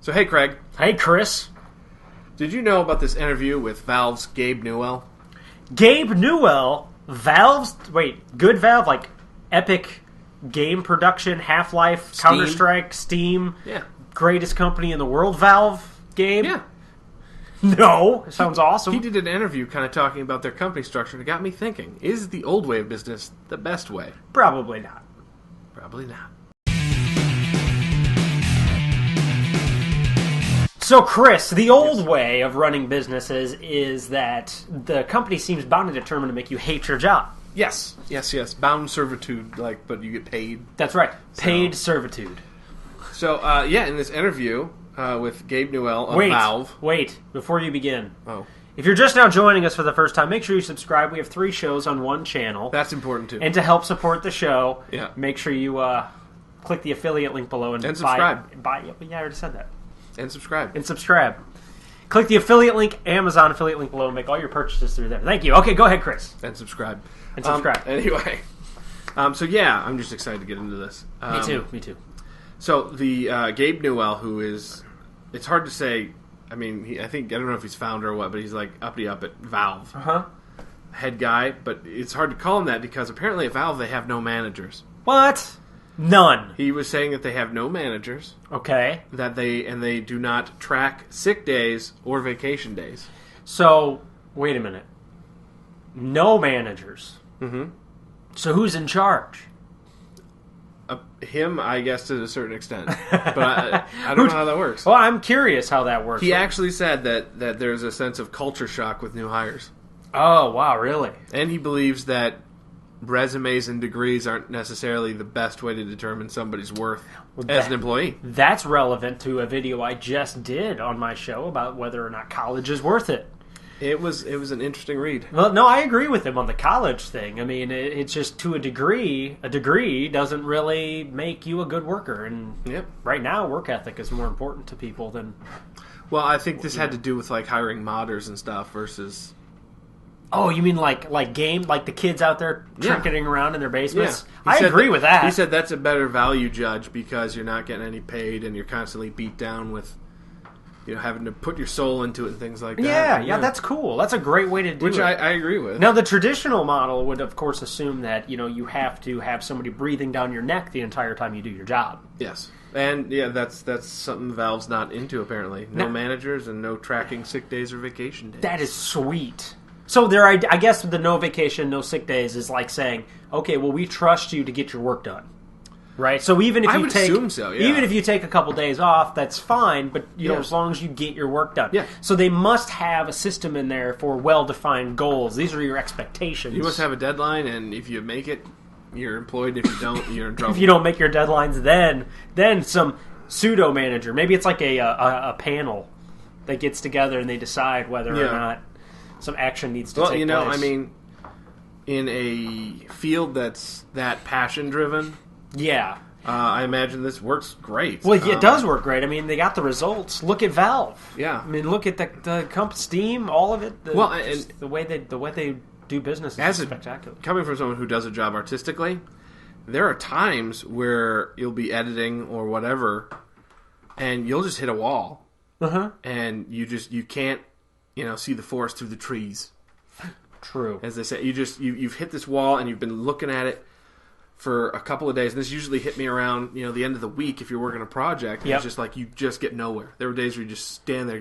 So, hey, Craig. Hey, Chris. Did you know about this interview with Valve's Gabe Newell? Gabe Newell, Valve's... Wait, good Valve? Like Epic game production, Half-Life, Steam. Counter-Strike, Steam. Yeah. Greatest company in the world, Valve, Gabe? Yeah. No. It sounds awesome. He did an interview kind of talking about their company structure, and it got me thinking, is the old way of business the best way? Probably not. Probably not. So, Chris, the old way of running businesses is that the company seems bound and determined to make you hate your job. Yes. Bound servitude, but you get paid. That's right. Paid servitude. So, in this interview with Gabe Newell of Valve. Wait, before you begin. Oh. If you're just now joining us for the first time, make sure you subscribe. We have 3 shows on one channel. That's important, too. And to help support the show, make sure you click the affiliate link below and subscribe. Yeah, I already said that. And subscribe. Click the affiliate link, Amazon affiliate link below, and make all your purchases through there. Thank you. Okay, go ahead, Chris. And subscribe. Anyway. I'm just excited to get into this. Me too. So the Gabe Newell, who is, it's hard to say. I mean, I don't know if he's founder or what, but he's like uppity up at Valve, head guy. But it's hard to call him that because apparently at Valve they have no managers. What? None. He was saying that they have no managers. Okay. That they do not track sick days or vacation days. So wait a minute. No managers. Mm-hmm. So who's in charge? Him, I guess, to a certain extent. But I don't know how that works. Well, I'm curious how that works. He actually said that there's a sense of culture shock with new hires. Oh, wow, really? And he believes that resumes and degrees aren't necessarily the best way to determine somebody's worth as an employee. That's relevant to a video I just did on my show about whether or not college is worth it. It was an interesting read. Well, no, I agree with him on the college thing. I mean, it's just to a degree doesn't really make you a good worker. And right now, work ethic is more important to people than... Well, I think this had to do with like hiring modders and stuff versus... Oh, you mean like the kids out there trinketing around in their basements? Yeah. I agree with that. He said that's a better value judge because you're not getting any paid and you're constantly beat down with, having to put your soul into it and things like that. Yeah, that's cool. That's a great way to do it. Which I agree with. Now, the traditional model would, of course, assume that, you have to have somebody breathing down your neck the entire time you do your job. Yes. And, that's something Valve's not into, apparently. No managers and no tracking sick days or vacation days. That is sweet. So I guess the no vacation, no sick days is like saying, okay, well, we trust you to get your work done, right? So even if assume so, yeah. Even if you take a couple days off, that's fine. But as long as you get your work done, So they must have a system in there for well-defined goals. These are your expectations. You must have a deadline, and if you make it, you're employed. If you don't, you're in trouble. If you don't make your deadlines, then some pseudo manager, maybe it's like a panel that gets together and they decide whether or not some action needs to take place. I mean, in a field that's that passion-driven, I imagine this works great. Well, it does work great. I mean, they got the results. Look at Valve. Yeah. I mean, look at the Steam, all of it. The way they do business is spectacular. Coming from someone who does a job artistically, there are times where you'll be editing or whatever, and you'll just hit a wall, and you can't. See the forest through the trees. True. As they say, you've hit this wall and you've been looking at it for a couple of days. And this usually hit me around, the end of the week if you're working a project. It's just like you just get nowhere. There were days where you just stand there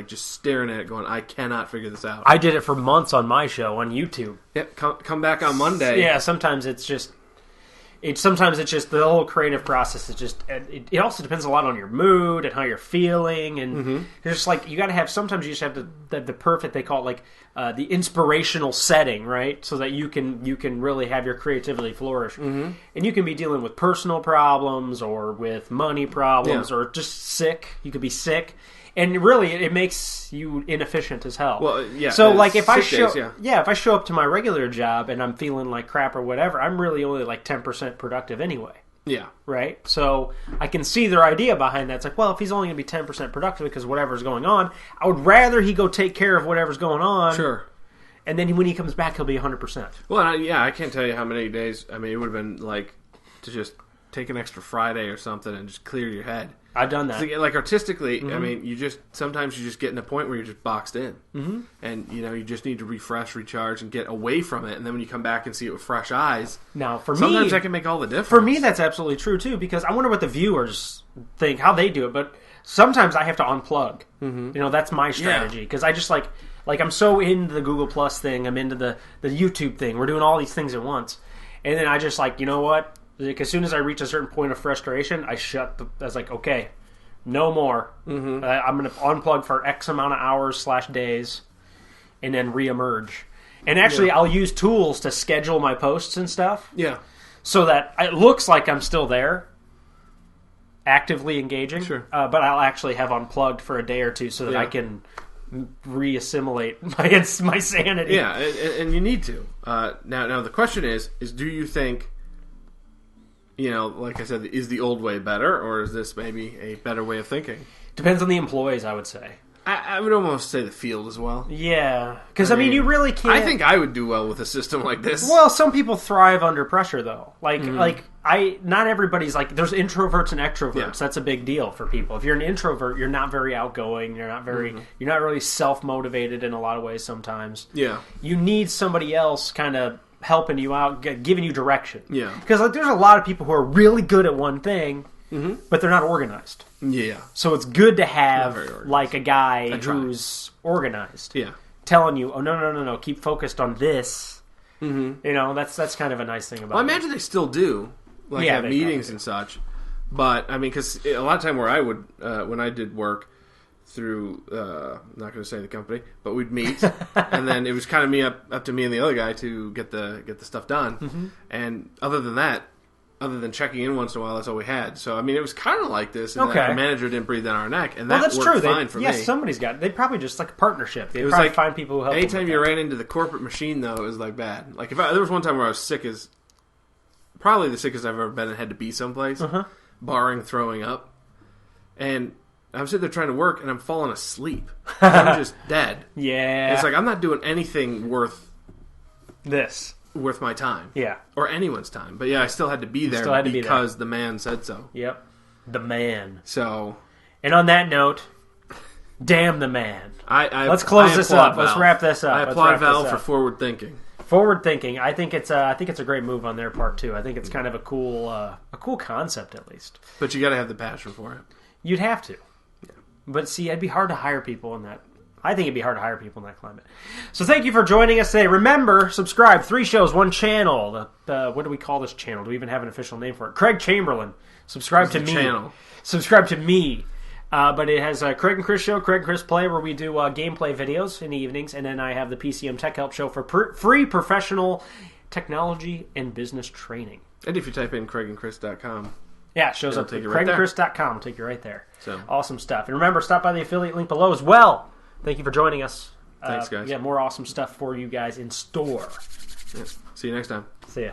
just staring at it going, I cannot figure this out. I did it for months on my show on YouTube. Yep, come back on Monday. Yeah, sometimes it's just the whole creative process is just. It also depends a lot on your mood and how you're feeling, and it's just like you got to have. Sometimes you just have the perfect. They call it like the inspirational setting, right? So that you can really have your creativity flourish, and you can be dealing with personal problems or with money problems or just sick. You could be sick. And really, it makes you inefficient as hell. Well, yeah. So, like, if I show, days, if I show up to my regular job and I'm feeling like crap or whatever, I'm really only like 10% productive anyway. Yeah. Right. So I can see their idea behind that. It's like, well, if he's only going to be 10% productive because whatever's going on, I would rather he go take care of whatever's going on. Sure. And then when he comes back, he'll be 100%. Well, I can't tell you how many days. I mean, it would have been like to just take an extra Friday or something and just clear your head. I've done that. Like artistically, I mean, sometimes you just get in a point where you're just boxed in, and you just need to refresh, recharge, and get away from it. And then when you come back and see it with fresh eyes, now for sometimes that can make all the difference. For me, that's absolutely true too, because I wonder what the viewers think, how they do it. But sometimes I have to unplug. That's my strategy, because I just like I'm so into the Google Plus thing, I'm into the YouTube thing. We're doing all these things at once, and then I just you know what? Like, as soon as I reach a certain point of frustration, I was like, okay, no more. I'm going to unplug for X amount of hours / days, and then reemerge. And actually, I'll use tools to schedule my posts and stuff. Yeah. So that it looks like I'm still there, actively engaging. Sure. But I'll actually have unplugged for a day or two so that I can reassimilate my sanity. Yeah, and you need to. Now the question is do you think, like I said, is the old way better, or is this maybe a better way of thinking? Depends on the employees, I would say. I would almost say the field as well. Yeah, because I mean, you really can't. I think I would do well with a system like this. Well, some people thrive under pressure, though. Not everybody's like. There's introverts and extroverts. Yeah. That's a big deal for people. If you're an introvert, you're not very outgoing. You're not very. You're not really self motivated in a lot of ways. Sometimes. Yeah. You need somebody else kind of helping you out, giving you direction. Yeah. Because there's a lot of people who are really good at one thing, but they're not organized. Yeah. So it's good to have a guy who's organized. Yeah. Telling you, oh no, keep focused on this. That's kind of a nice thing about it. Well, I imagine they still do, have meetings and such. But I mean, because a lot of time where I would, when I did work through, I'm not going to say the company, but we'd meet, and then it was kind of up to me and the other guy to get the stuff done. And other than checking in once in a while, that's all we had. So I mean, it was kind of like this. And the manager didn't breathe down our neck, and that's worked fine for me. Yes, somebody's got it. They probably just like a partnership. They was probably find people who help. Anytime you ran into the corporate machine, though, it was like bad. Like there was one time where I was sick as probably the sickest I've ever been and had to be someplace, barring throwing up, and I'm sitting there trying to work, and I'm falling asleep. I'm just dead. Yeah. It's like I'm not doing anything worth my time. Yeah. Or anyone's time. But yeah, I still had to be there because the man said so. Yep. The man. So. And on that note, damn the man. Let's close this up. Let's wrap this up. I applaud Valve for forward thinking. Forward thinking. I think it's a great move on their part too. I think it's kind of a cool concept at least. But you got to have the passion for it. You'd have to. But see, it'd be hard to hire people in that. I think it'd be hard to hire people in that climate. So thank you for joining us today. Remember, subscribe. 3 shows, 1 channel. What do we call this channel? Do we even have an official name for it? Craig Chamberlain. Subscribe to me. Channel. Subscribe to me. But it has Craig and Chris Show, Craig and Chris Play, where we do gameplay videos in the evenings. And then I have the PCM Tech Help Show for free professional technology and business training. And if you type in CraigandChris.com. Yeah, it shows up. CraigandChris.com will take you right there. So awesome stuff. And remember, stop by the affiliate link below as well. Thank you for joining us. Thanks, guys. Yeah, more awesome stuff for you guys in store. Yeah. See you next time. See ya.